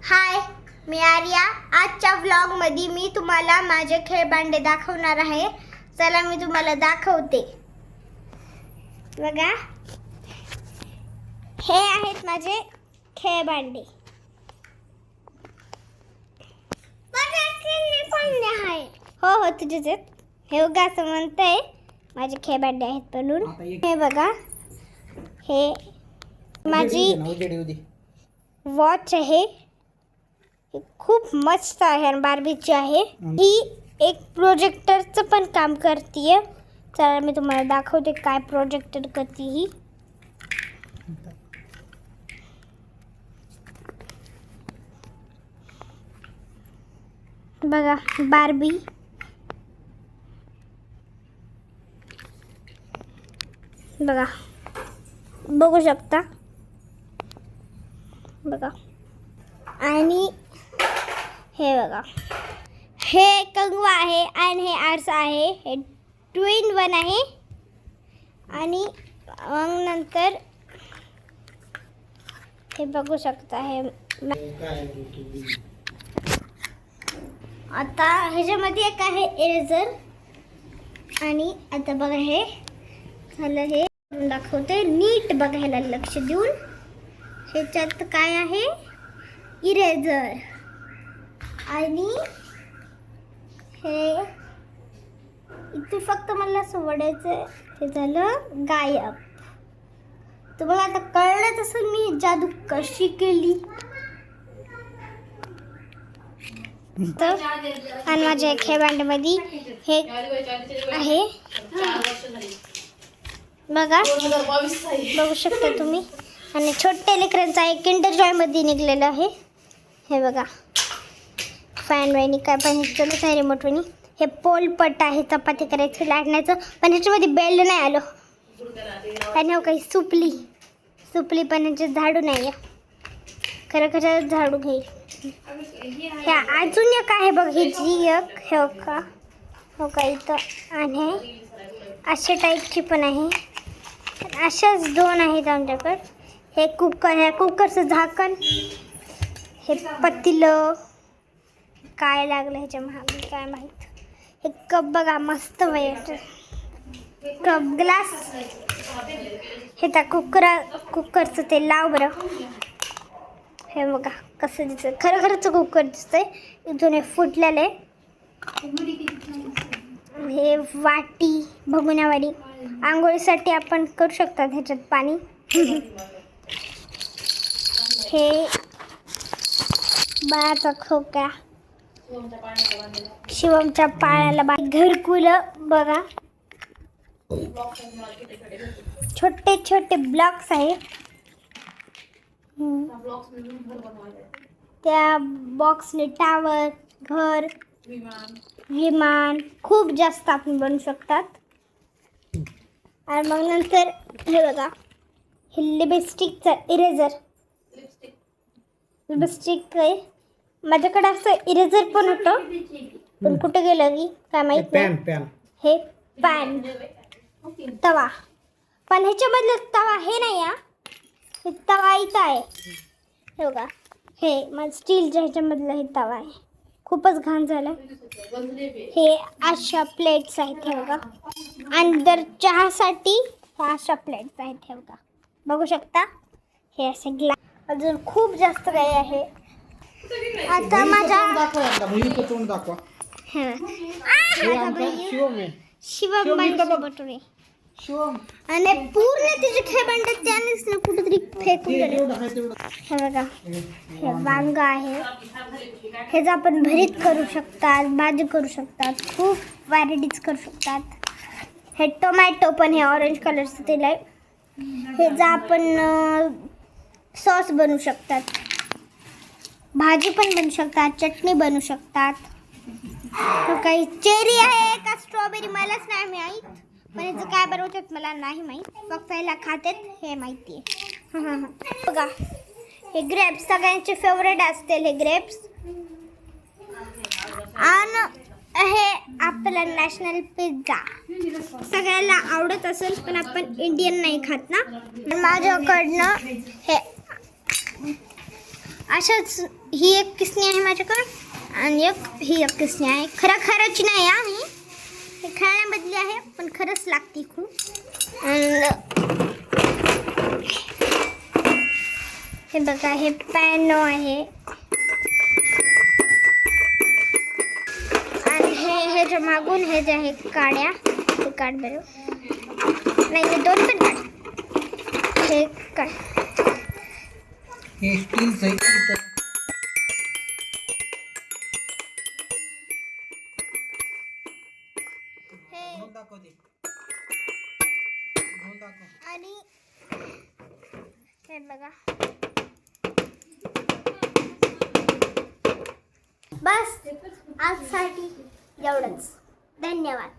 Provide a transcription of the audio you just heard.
हाय, मी आर्या. आजच्या व्लॉगमध्ये मी तुम्हाला माझे खेळभांडे दाखवणार आहे. चला मी तुम्हाला दाखवते. बघा, हे आहेत माझे खेळभांडे. हो हो तुझेच आहेत. हे बघा असं म्हणतंय माझे खेळभांडे आहेत म्हणून. हे बघा, हे माझी वॉच आहे. खूप मस्त आहे आणि बार्बीची आहे. ही एक प्रोजेक्टरचं पण काम करते. चला मी तुम्हाला दाखवते काय प्रोजेक्टर करते ही. बघा बार्बी, बघा बघू शकता. बघा आणि हे बघा, हे कंगवा आहे आणि हे आरसा आहे. हे 2 in 1 आहे. आणि मग नंतर हे बघू शकता. हे आता ह्याच्यामध्ये एक आहे इरेझर. आणि आता बघा हे झालं. हे दाखवते नीट बघायला लक्ष देऊन. ह्याच्यात काय आहे, इरेझर. आणि हे इथे फक्त मला असं वडायचं. हे झालं गायब. तुम्हाला आता कळलं तसं मी जादू कशी केली. आणि माझ्या खेळभांड्यामध्ये हे आहे. बघा बघू शकता तुम्ही. आणि छोट्या लेकरांचा आहे, किंडर जॉय मध्ये निघलेलं आहे. हे बघा, फॅन वाहिनी काय पण चलत आहे रिमोट वाहिनी. हे पोलपट आहे चपाती करायचं लाटण्याचं, पण ह्याच्यामध्ये बेल्ट नाही आलं. आणि हो काही सुपली पण ह्याच्यात झाडू नाही आहे. खरं झाडू घेईल. हे अजून एक आहे बघ, ही जी एक हो का इथं. आणि अशा टाईपची पण आहे. अशाच 2 आहेत आमच्याकडे. हे कुकर, हे कुकरचं झाकण. हे पतीलं काय लागलं ह्याच्या महाग काय माहीत. हे कप बघा मस्त वाईट कप ग्लास. हे त्या कुकरचं ते लाव बरं. हे बघा कसं दिसतं, खरंच कुकर दिसतंय. इथून हे फुटलेलं आहे. हे वाटी भगुण्यावाडी, आंघोळीसाठी आपण करू शकतात ह्याच्यात पाणी. हे बाळाचा खोका, शिवमच्या पायाला घरकुल. बघा छोटे छोटे ब्लॉक्स आहे. त्या बॉक्सने टावर, घर, विमान खूप जास्त आपण बनवू शकतात. आणि मग नंतर हे बघा, हे लिपस्टिकचा इरेझर. लिपस्टिक आहे माझ्याकडे. असं इरेझर पण होतं, पण कुठे गेलं की काय माहित नाही. हे पॅन तवा, पण ह्याच्यामधलं तवा हे नाही हा. हे तवा इथं आहे. हे बघा, हे माझं स्टीलच्या ह्याच्यामधलं हे तवा आहे. खूपच घाण झालं. हे अशा प्लेट्स आहेत. हे बघा, आणि दर चहासाठी अशा प्लेट्स आहेत. हे बघा बघू शकता. हे असे ग्लास. अजून खूप जास्त काही आहे. आता माझ्या शिवम आणि पूर्ण तिचे खेळभांडे त्यानेच ना कुठेतरी फेकून दिले. हे बघा, हे वांग आहे. ह्याचं आपण भरीत करू शकतात, भाजी करू शकतात, खूप व्हरायटीज करू शकतात. हे टोमॅटो पण हे ऑरेंज कलरचं तेल आहे. ह्याचं आपण सॉस बनवू शकतात, भाजी पण बनवू शकतात, चटणी बनवू शकतात. काही चेरी आहे का स्ट्रॉबेरी मलाच नाही माहीत, पण ह्याचं काय बनवतात मला नाही माहीत. फक्त ह्याला खातात हे माहिती आहे. बघा हे ग्रेप्स सगळ्यांचे फेवरेट असतील. हे ग्रेप्स. आणि हे आपलं नॅशनल पिझ्झा सगळ्याला आवडत असेल, पण आपण इंडियन नाही खात ना. माझ्याकडनं हे अशाच ही एक किसनी आहे माझ्याकडं आणि ही एक किसनी आहे. खराची नाही आहे ही, हे खेळण्यामधली आहे पण खरंच लागते खूप. हे बघा हे पॅनो आहे आणि हे जे मागून हे जे आहे काड्या, हे काढ बरं, नाही हे 2 पण काढ, हे काढ, हे स्टीलचं आहे. आणि हे बघा. बस आजसाठी एवढंच. धन्यवाद.